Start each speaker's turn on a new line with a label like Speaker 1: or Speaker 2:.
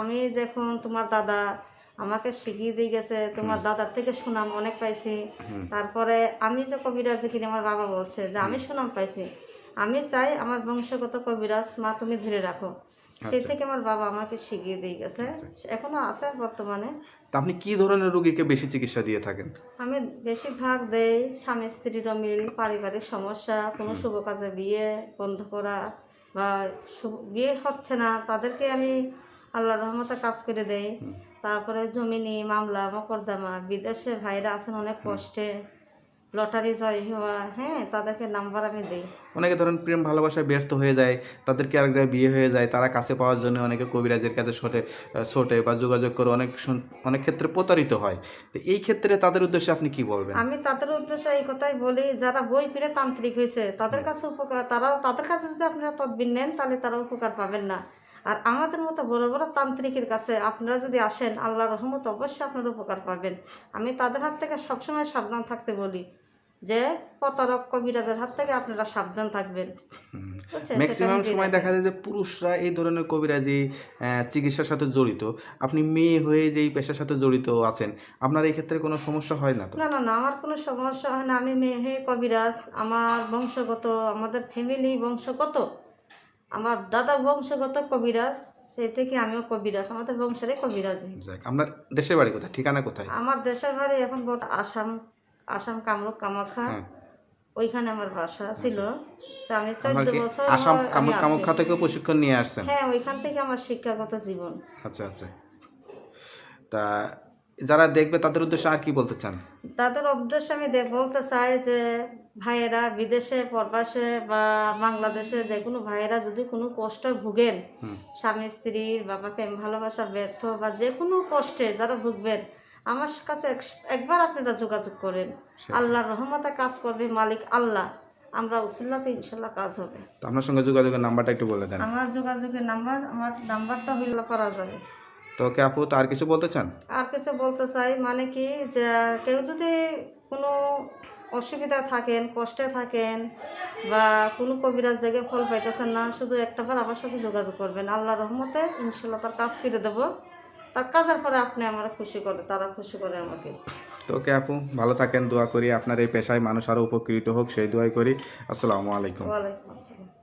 Speaker 1: আমি যখন তোমার দাদা আমাকে শিখিয়ে দিয়ে গেছে, তোমার দাদার থেকে সুনাম অনেক পাইছি। তারপরে আমি যে কবিরাজ কিনে আমার বাবা বলছে যে আমি সুনাম পাইছি, আমি চাই আমার বংশগত কবিরাজ মা তুমি ধরে রাখো। সেই থেকে আমার বাবা আমাকে শিখিয়ে দিয়ে গেছে, এখনো আছে বর্তমানে।
Speaker 2: তা আপনি কি ধরনের রোগীকে বেশি চিকিৎসা দিয়ে থাকেন?
Speaker 1: আমি বেশিরভাগ দেই স্বামী স্ত্রীর মিল, পারিবারিক সমস্যা, কোনো শুভ কাজে বিয়ে বন্ধ করা বা বিয়ে হচ্ছে না তাদেরকে আমি আল্লাহর রহমতে কাজ করে দেই। তারপরে জমিনি মামলা মোকদ্দমা, বিদেশে ভাইরা আছেন অনেক কষ্টে, লটারি জয় হওয়া, হ্যাঁ তাদেরকে নাম্বার আমি দিই।
Speaker 2: অনেকে ধরেন প্রেম ভালোবাসায় ব্যর্থ হয়ে যায়, তাদেরকে আরেক জায়গায় বিয়ে হয়ে যায়, তারা কাছে পাওয়ার জন্য অনেকে কবিরাজের কাছে ছোটে বা যোগাযোগ করে অনেক ক্ষেত্রে প্রতারিত হয়। তো এই ক্ষেত্রে তাদের উদ্দেশ্যে আপনি কি বলবেন?
Speaker 1: আমি তাদের উদ্দেশ্যে এই কথাই বলি, যারা বই পড়ে তান্ত্রিক হয়েছে তাদের কাছে উপকার, তাদের কাছে যদি আপনারা তদবির নেন তাহলে তারা উপকার পাবেন না। আর আমাদের মতো বড় বড় তান্ত্রিকের কাছে আপনারা যদি আসেন আল্লাহর রহমত অবশ্যই আপনারা উপকার পাবেন। আমি তাদের হাত থেকে সবসময় সাবধান থাকতে বলি যে প্রতারক কবিরাজের হাত থেকে আপনারা সাবধান থাকবেন।
Speaker 2: ম্যাক্সিমাম সময় দেখা যায় যে পুরুষরা এই ধরনের কবিরাজি চিকিৎসার সাথে জড়িত। আপনি মেয়ে হয়ে যে এই পেশার সাথে জড়িত আছেন, আপনার এই ক্ষেত্রে কোনো সমস্যা হয় না তো?
Speaker 1: না না না, আমার কোনো সমস্যা হয় না। আমি মেয়ে হয়ে কবিরাজ, আমার বংশগত, আমাদের ফ্যামিলি বংশগত, আমার দাদা বংশগত কবিরাজ, সেই থেকে আমিও কবিরাজ, আমাদের বংশেরই কবিরাজি।
Speaker 2: আপনার দেশের বাড়ি কোথায়, ঠিকানা কোথায়?
Speaker 1: আমার দেশের বাড়ি এখন আসাম, আসাম কামরূপ কামাখ্যা, ওইখানে আমার বাসা ছিল। তো আমি 14 বছর
Speaker 2: আসাম কামাখ্যা থেকে প্রশিক্ষণ নিয়ে আসছেন?
Speaker 1: হ্যাঁ, ওইখান থেকে আমার শিক্ষাগত জীবন।
Speaker 2: আচ্ছা আচ্ছা। তা যারা দেখবে তাদের উদ্দেশ্যে আর কি বলতে চান?
Speaker 1: তাদের উদ্দেশ্যে আমি বলতে চাই যে ভাইয়েরা বিদেশে প্রবাসে বা বাংলাদেশে যে কোনো ভাইয়েরা যদি কোনো কষ্ট ভুগেন, স্বামী স্ত্রীর বাবা প্রেম ভালোবাসা ব্যর্থ বা যে কোনো কষ্টে যারা ভুগবেন, আমার কাছে একবার আপনারা যোগাযোগ করেন। আল্লাহর রহমতে কাজ করবে মালিক আল্লাহ, আমরা উসিল্লাতে ইনশাল্লাহ কাজ হবে।
Speaker 2: তো আপনার সঙ্গে যোগাযোগের নাম্বারটা একটু বলে দেন।
Speaker 1: আমার যোগাযোগের নাম্বার, আমার নাম্বারটা হইলে করা যাবে।
Speaker 2: তো ওকে আপু, তো আর কিছু বলতে চান?
Speaker 1: আর কিছু বলতে চাই মানে কি, যে কেউ যদি কোনো অসুবিধা থাকেন, কষ্টে থাকেন বা কোনো কবিরাজ দেখে ফল পাইতেছেন না, শুধু একটাবার আমার সাথে যোগাযোগ করবেন। আল্লাহর রহমতে ইনশাল্লাহ তার কাজ করে দেবো। তার কাজের পরে আপনি আমার খুশি করে, তারা খুশি করে আমাকে।
Speaker 2: তো ওকে আপু, ভালো থাকেন, দোয়া করি আপনার এই পেশায় মানুষ আরও উপকৃত হোক, সেই দোয়াই করি। আসসালামু আলাইকুম।
Speaker 1: ওয়ালাইকুম আসসালাম।